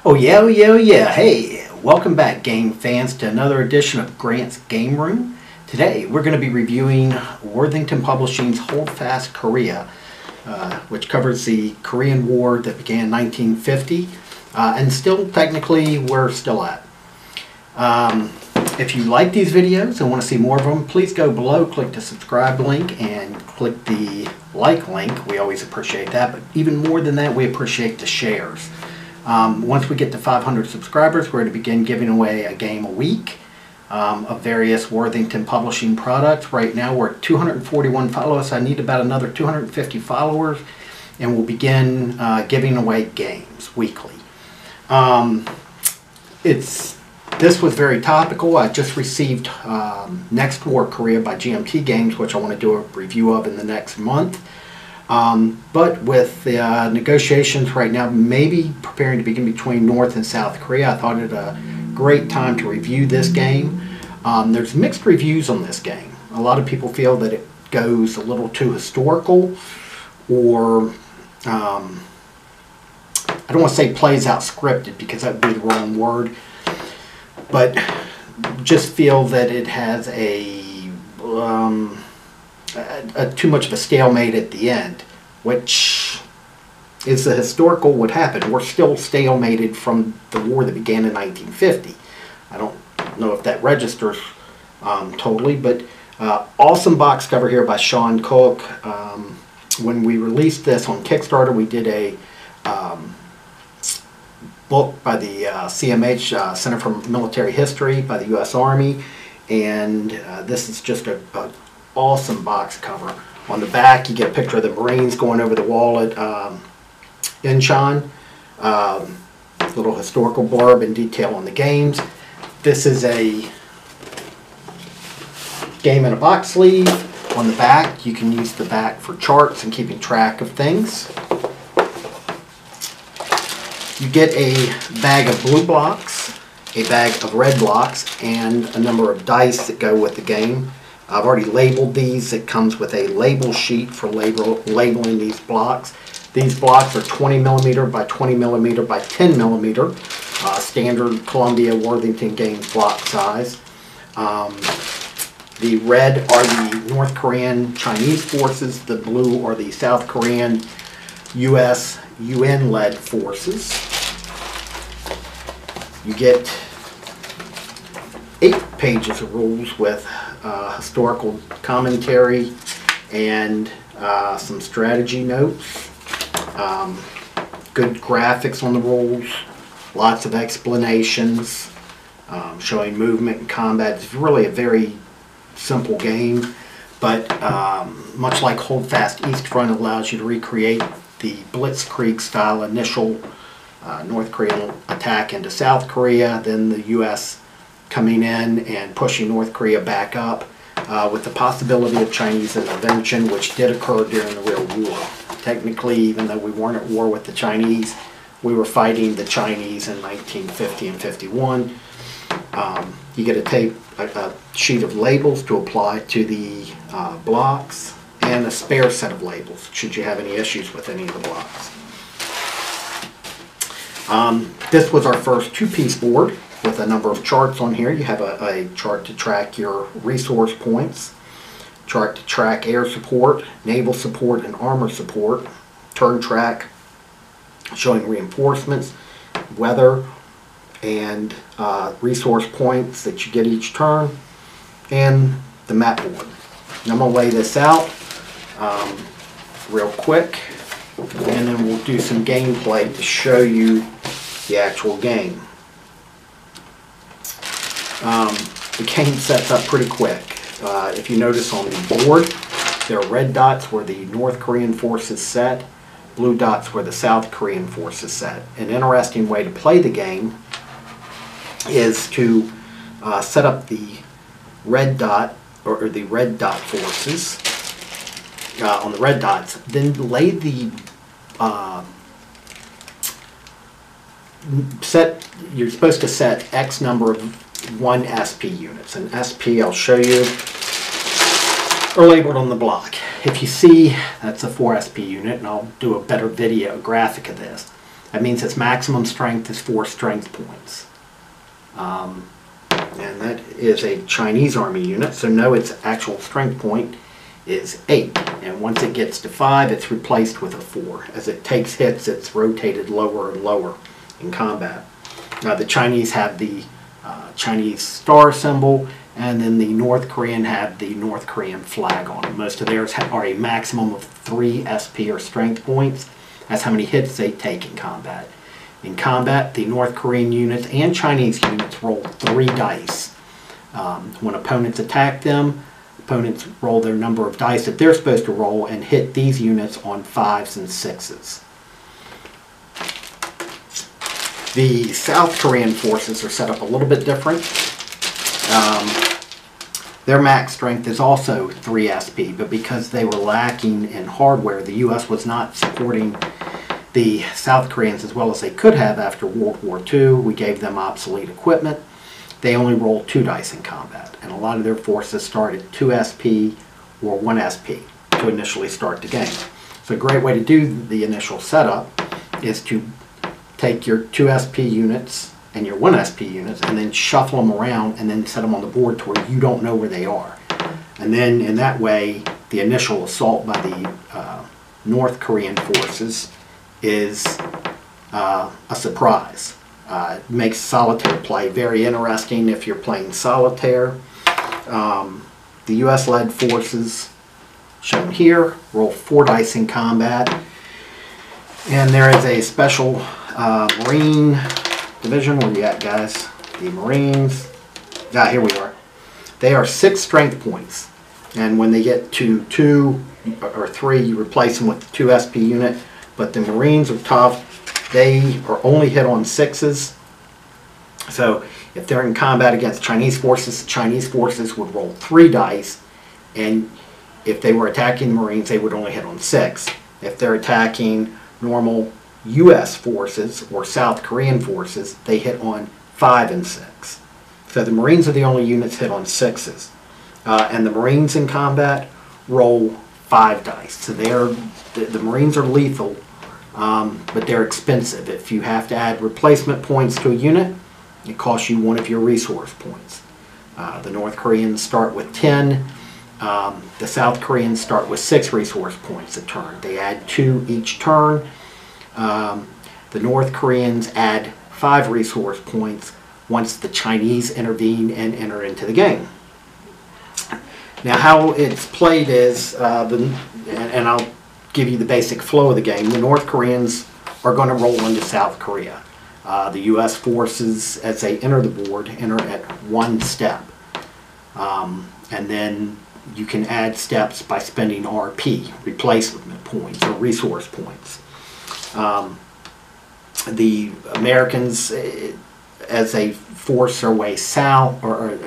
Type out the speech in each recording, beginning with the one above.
Oh yeah. Hey, welcome back game fans to another edition of Grant's Game Room. Today we're going to be reviewing Worthington Publishing's Holdfast Korea, which covers the Korean War that began in 1950 and still technically we're still at. If you like these videos and want to see more of them, please go below, click the subscribe link and click the like link. We always appreciate that, but even more than that, we appreciate the shares. Once we get to 500 subscribers, we're going to begin giving away a game a week of various Worthington Publishing products. Right now we're at 241 followers. I need about another 250 followers, and we'll begin giving away games weekly. This was very topical. I just received Next War Korea by GMT Games, which I want to do a review of in the next month. But with the negotiations right now maybe preparing to begin between North and South Korea, I thought it a great time to review this game. There's mixed reviews on this game. A lot of people feel that it goes a little too historical, or I don't want to say plays out scripted because that would be the wrong word, but just feel that it has too much of a stalemate at the end, which is the historical what happened. We're still stalemated from the war that began in 1950. I don't know if that registers totally, but awesome box cover here by Sean Cook. When we released this on Kickstarter, we did a book by the CMH, Center for Military History, by the U.S. Army, and this is just a awesome box cover. On the back you get a picture of the Marines going over the wall at Incheon. Little historical blurb and detail on the games. This is a game in a box sleeve. On the back you can use the back for charts and keeping track of things. You get a bag of blue blocks, a bag of red blocks, and a number of dice that go with the game. I've already labeled these. It comes with a label sheet for labeling these blocks. These blocks are 20mm by 20mm by 10mm, standard Columbia Worthington Games block size. The red are the North Korean Chinese forces. The blue are the South Korean U.S. UN-led forces. You get 8 pages of rules with historical commentary and some strategy notes. Good graphics on the rules, lots of explanations showing movement and combat. It's really a very simple game, but much like Holdfast East Front, allows you to recreate the Blitzkrieg style initial North Korean attack into South Korea, then the U.S. coming in and pushing North Korea back up, with the possibility of Chinese intervention, which did occur during the real war. Technically, even though we weren't at war with the Chinese, we were fighting the Chinese in 1950 and 51. You get a sheet of labels to apply to the blocks, and a spare set of labels should you have any issues with any of the blocks. This was our first 2-piece board with a number of charts on here. You have a chart to track your resource points, chart to track air support, naval support, and armor support, turn track showing reinforcements, weather, and resource points that you get each turn, and the map board. And I'm going to lay this out real quick, and then we'll do some gameplay to show you the actual game. The game sets up pretty quick. If you notice on the board, there are red dots where the North Korean forces set, blue dots where the South Korean forces set. An interesting way to play the game is to set up the red dot, or the red dot forces on the red dots, then lay the you're supposed to set X number of 1 SP units. And SP, I'll show you, are labeled on the block. If you see, that's a 4 SP unit, and I'll do a better video graphic of this. That means its maximum strength is 4 strength points. And that is a Chinese Army unit, so know its actual strength point is 8. And once it gets to 5, it's replaced with a 4. As it takes hits, it's rotated lower and lower in combat. The Chinese have the Chinese star symbol, and then the North Korean have the North Korean flag on them. Most of theirs are a maximum of 3 SP or strength points. That's how many hits they take in combat. In combat, the North Korean units and Chinese units roll 3 dice. When opponents attack them, opponents roll their number of dice that they're supposed to roll and hit these units on 5s and 6s. The South Korean forces are set up a little bit different. Their max strength is also 3 SP, but because they were lacking in hardware, the U.S. was not supporting the South Koreans as well as they could have after World War II. We gave them obsolete equipment. They only roll 2 dice in combat, and a lot of their forces start at 2 SP or 1 SP to initially start the game. So a great way to do the initial setup is to take your 2 SP units and your 1 SP units and then shuffle them around and then set them on the board to where you don't know where they are. And then in that way, the initial assault by the North Korean forces is a surprise. It makes solitaire play very interesting if you're playing solitaire. The US-led forces, shown here, roll 4 dice in combat. And there is a special Marine division. Where you at, guys? The Marines. Here we are. They are 6 strength points. And when they get to 2 or 3, you replace them with the 2 SP unit. But the Marines are tough. They are only hit on 6s. So if they're in combat against Chinese forces, the Chinese forces would roll 3 dice. And if they were attacking the Marines, they would only hit on 6. If they're attacking normal U.S. forces or South Korean forces, they hit on 5 and 6. So the Marines are the only units hit on 6s. And the Marines in combat roll 5 dice. So the Marines are lethal. But they're expensive. If you have to add replacement points to a unit, it costs you 1 of your resource points. The North Koreans start with 10. The South Koreans start with 6 resource points a turn. They add 2 each turn. The North Koreans add 5 resource points once the Chinese intervene and enter into the game. Now how it's played is, and I'll give you the basic flow of the game. The North Koreans are going to roll into South Korea. The U.S. forces, as they enter the board, enter at 1 step. And then you can add steps by spending RP, replacement points, or resource points. The Americans, as they force their way south, or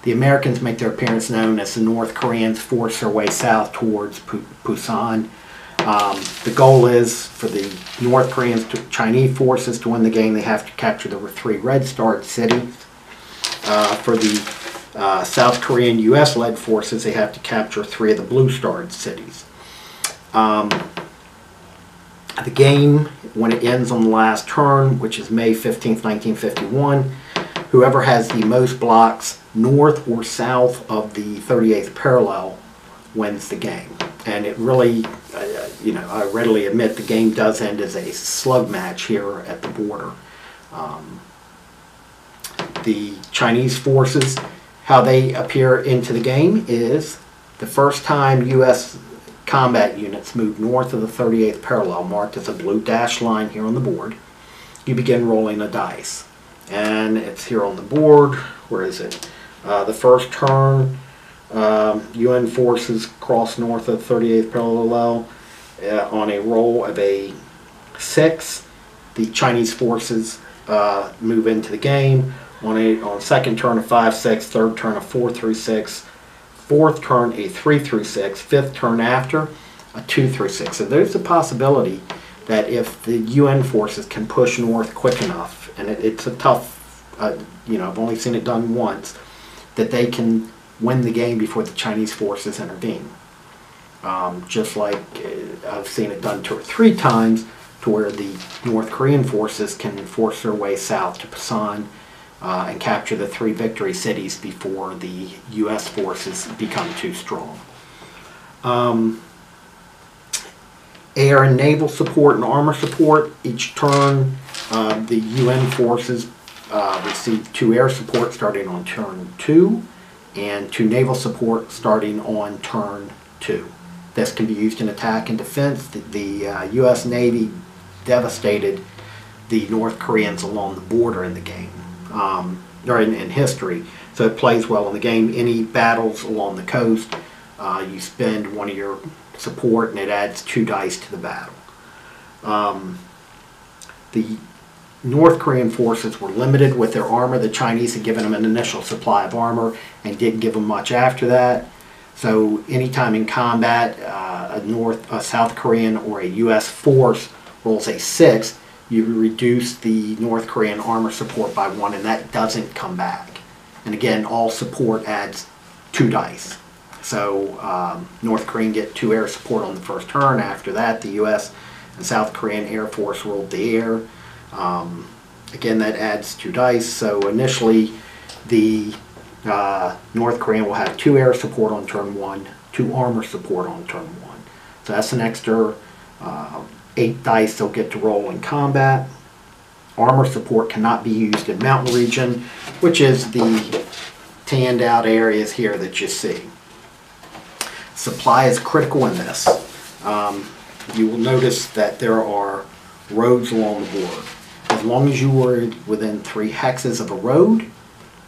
the Americans make their appearance known as the North Koreans force their way south towards Busan. The goal is for the North Koreans, Chinese forces to win the game, they have to capture the 3 red-starred cities. For the South Korean US-led forces, they have to capture 3 of the blue-starred cities. The game, when it ends on the last turn, which is May 15th, 1951, whoever has the most blocks north or south of the 38th parallel wins the game. And it really, I readily admit the game does end as a slug match here at the border. The Chinese forces, how they appear into the game is the first time U.S. combat units move north of the 38th parallel, marked as a blue dashed line here on the board, you begin rolling a dice. And it's here on the board. Where is it? The first turn, UN forces cross north of 38th parallel on a roll of a 6. The Chinese forces move into the game on second turn a 5-6, third turn a 4-6, fourth turn a 3-6, fifth turn after a 2-6. So there's a possibility that if the UN forces can push north quick enough, and it's a tough, I've only seen it done once, that they can win the game before the Chinese forces intervene. Just like I've seen it done 2 or 3 times, to where the North Korean forces can force their way south to Busan and capture the 3 victory cities before the U.S. forces become too strong. Air and naval support and armor support. Each turn, the UN forces receive 2 air support starting on turn 2 and 2 naval support starting on turn 2. This can be used in attack and defense. The U.S. Navy devastated the North Koreans along the border in the game, or in history. So it plays well in the game. Any battles along the coast, you spend 1 of your support and it adds 2 dice to the battle. The North Korean forces were limited with their armor. The Chinese had given them an initial supply of armor and didn't give them much after that. So anytime in combat, a South Korean or a U.S. force rolls a 6, you reduce the North Korean armor support by 1, and that doesn't come back. And again, all support adds 2 dice. So North Korean get 2 air support on the first turn. After that, the U.S. and South Korean Air Force rolled the air. Again, that adds 2 dice. So initially, the North Korean will have 2 air support on turn 1, 2 armor support on turn 1. So that's an extra 8 dice they'll get to roll in combat. Armor support cannot be used in mountain region, which is the tanned out areas here that you see. Supply is critical in this. You will notice that there are roads along the border. As long as you are within 3 hexes of a road,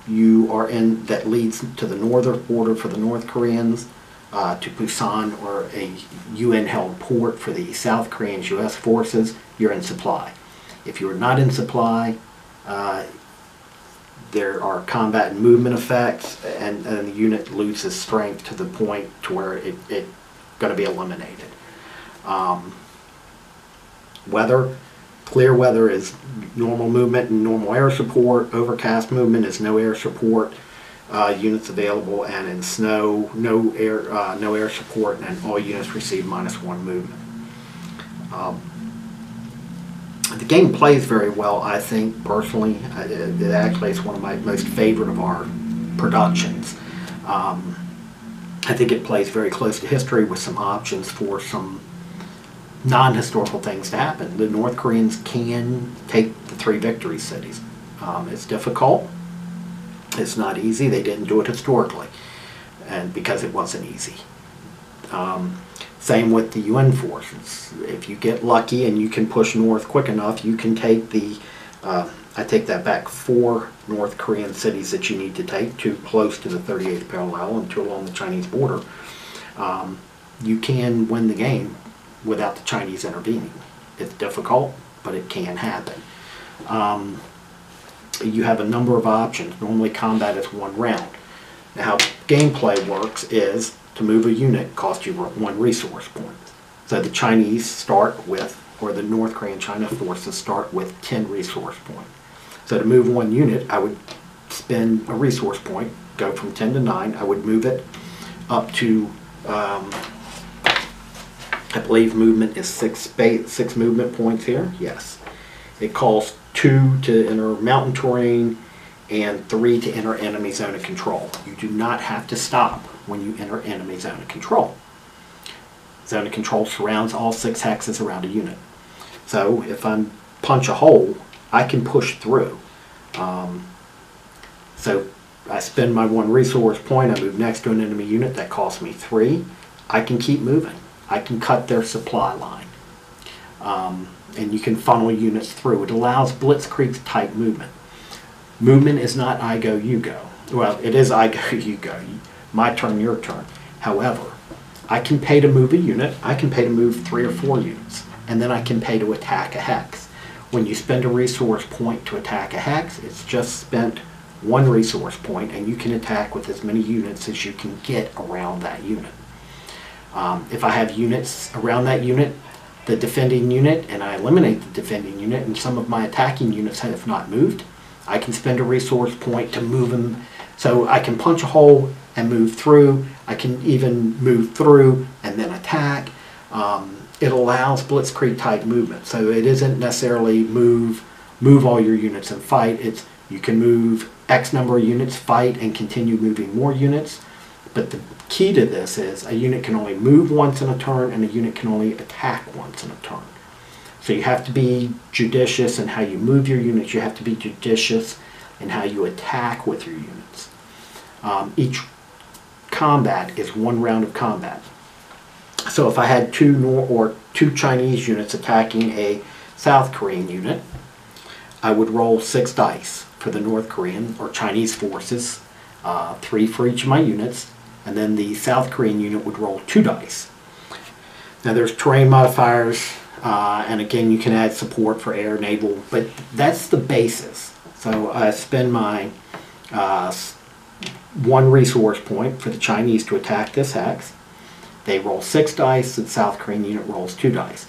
you are in that leads to the northern border for the North Koreans, to Busan, or a UN-held port for the South Koreans U.S. forces, you're in supply. If you are not in supply, there are combat and movement effects, and the unit loses strength to the point to where it's going to be eliminated. Weather. Clear weather is normal movement and normal air support. Overcast movement is no air support. Units available, and in snow, no air support, and all units receive -1 movement. The game plays very well, I think, personally. It actually is one of my most favorite of our productions. I think it plays very close to history with some options for some non-historical things to happen. The North Koreans can take the 3 victory cities. It's difficult. It's not easy. They didn't do it historically, and because it wasn't easy. Same with the UN forces. If you get lucky and you can push north quick enough, you can take the, I take that back, 4 North Korean cities that you need to take, 2 close to the 38th parallel and 2 along the Chinese border. You can win the game without the Chinese intervening. It's difficult, but it can happen. You have a number of options. Normally combat is 1 round. Now how gameplay works is, to move a unit costs you 1 resource point. So the Chinese start with, or the North Korean China forces start with 10 resource points. So to move 1 unit, I would spend a resource point, go from 10 to 9. I would move it up to, I believe movement is 6 movement points here. Yes. It costs 2 to enter mountain terrain and 3 to enter enemy zone of control. You do not have to stop when you enter enemy zone of control. Zone of control surrounds all 6 hexes around a unit. So if I punch a hole, I can push through. So I spend my 1 resource point, I move next to an enemy unit, that costs me 3. I can keep moving. I can cut their supply line. And you can funnel units through. It allows blitzkrieg type movement. Movement is not I go, you go. Well, it is I go, you go. My turn, your turn. However, I can pay to move a unit. I can pay to move 3 or 4 units. And then I can pay to attack a hex. When you spend a resource point to attack a hex, it's just spent 1 resource point, and you can attack with as many units as you can get around that unit. If I have units around that unit, the defending unit, and I eliminate the defending unit, and some of my attacking units have not moved, I can spend a resource point to move them. So I can punch a hole and move through. I can even move through and then attack. It allows blitzkrieg type movement, so it isn't necessarily move all your units and fight. It's you can move X number of units, fight, and continue moving more units. But the key to this is a unit can only move once in a turn, and a unit can only attack once in a turn. So you have to be judicious in how you move your units. You have to be judicious in how you attack with your units. Each combat is one round of combat. So if I had two Chinese units attacking a South Korean unit, I would roll 6 dice for the North Korean or Chinese forces, 3 for each of my units, and then the South Korean unit would roll 2 dice. Now there's terrain modifiers, and again you can add support for air, naval, but that's the basis. So I spend my 1 resource point for the Chinese to attack this hex. They roll 6 dice, the South Korean unit rolls 2 dice.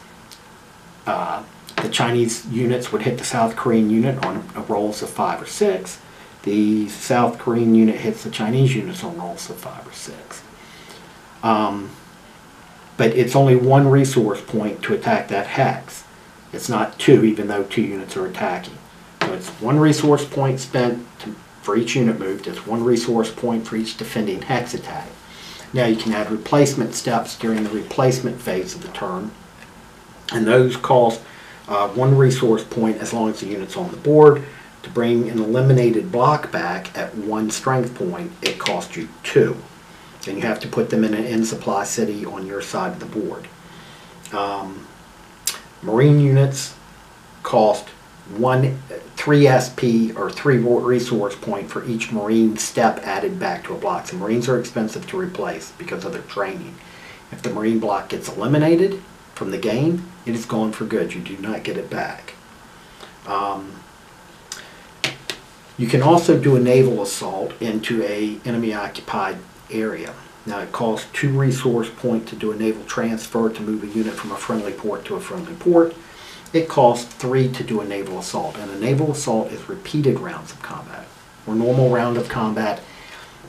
The Chinese units would hit the South Korean unit on rolls of 5 or 6. The South Korean unit hits the Chinese units on rolls of 5 or 6. But it's only 1 resource point to attack that hex. It's not 2, even though 2 units are attacking. So it's 1 resource point spent for each unit moved. It's 1 resource point for each defending hex attack. Now you can add replacement steps during the replacement phase of the turn, and those cost 1 resource point as long as the unit's on the board. To bring an eliminated block back at 1 strength point, it costs you 2. And you have to put them in an end supply city on your side of the board. Marine units cost 3 SP or 3 resource point for each Marine step added back to a block. So Marines are expensive to replace because of their training. If the Marine block gets eliminated from the game, it is gone for good. You do not get it back. You can also do a naval assault into a enemy occupied area. Now it costs 2 resource point to do a naval transfer to move a unit from a friendly port to a friendly port. It costs 3 to do a naval assault, and a naval assault is repeated rounds of combat. Where normal round of combat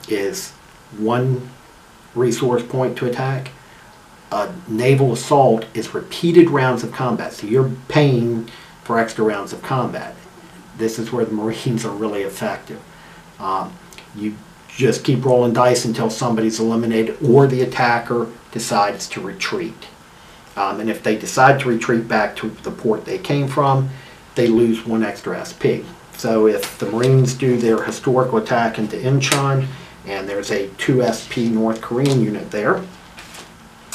is 1 resource point to attack, a naval assault is repeated rounds of combat, so you're paying for extra rounds of combat. This is where the Marines are really effective. You just keep rolling dice until somebody's eliminated or the attacker decides to retreat. And if they decide to retreat back to the port they came from, they lose 1 extra SP. So if the Marines do their historical attack into Incheon and there's a 2 SP North Korean unit there,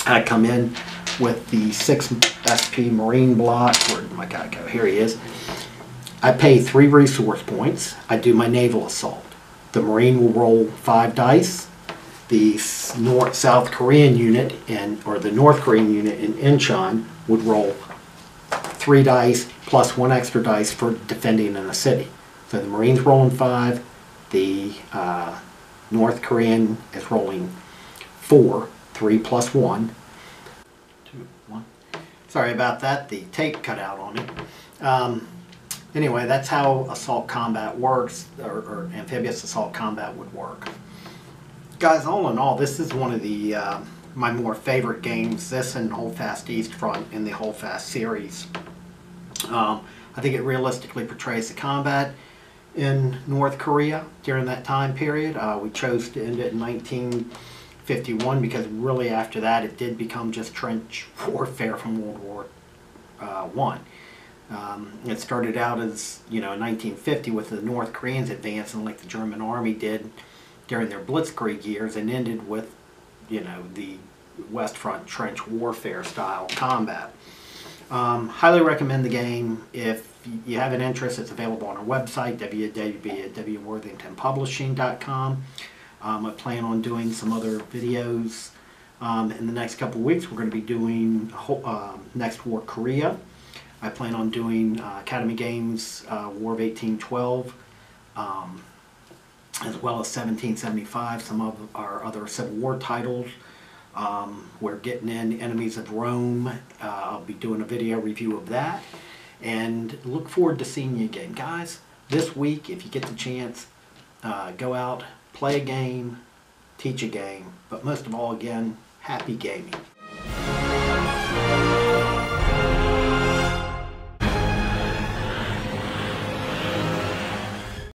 I come in with the 6 SP Marine block. Where'd my guy go? Here he is. I pay 3 resource points. I do my naval assault. The Marine will roll 5 dice. The South Korean unit or the North Korean unit in Incheon would roll 3 dice plus 1 extra dice for defending in a city. So the Marines rolling 5. The North Korean is rolling 4. 3 plus 1. 2, 1. Sorry about that. The tape cut out on me. Anyway, that's how assault combat works, or amphibious assault combat would work. Guys, all in all, this is one of the my more favorite games. This and Holdfast East Front in the Holdfast series. I think it realistically portrays the combat in North Korea during that time period. We chose to end it in 1951 because really after that it did become just trench warfare from World War I. It started out as, in 1950 with the North Koreans advancing like the German army did during their blitzkrieg years, and ended with, the West Front trench warfare style combat. Highly recommend the game. If you have an interest, it's available on our website, www.worthingtonpublishing.com. I plan on doing some other videos in the next couple of weeks. We're going to be doing Next War Korea. I plan on doing Academy Games War of 1812, as well as 1775, some of our other Civil War titles. We're getting in Enemies of Rome. I'll be doing a video review of that. And look forward to seeing you again. Guys, this week, if you get the chance, go out, play a game, teach a game, but most of all, again, happy gaming.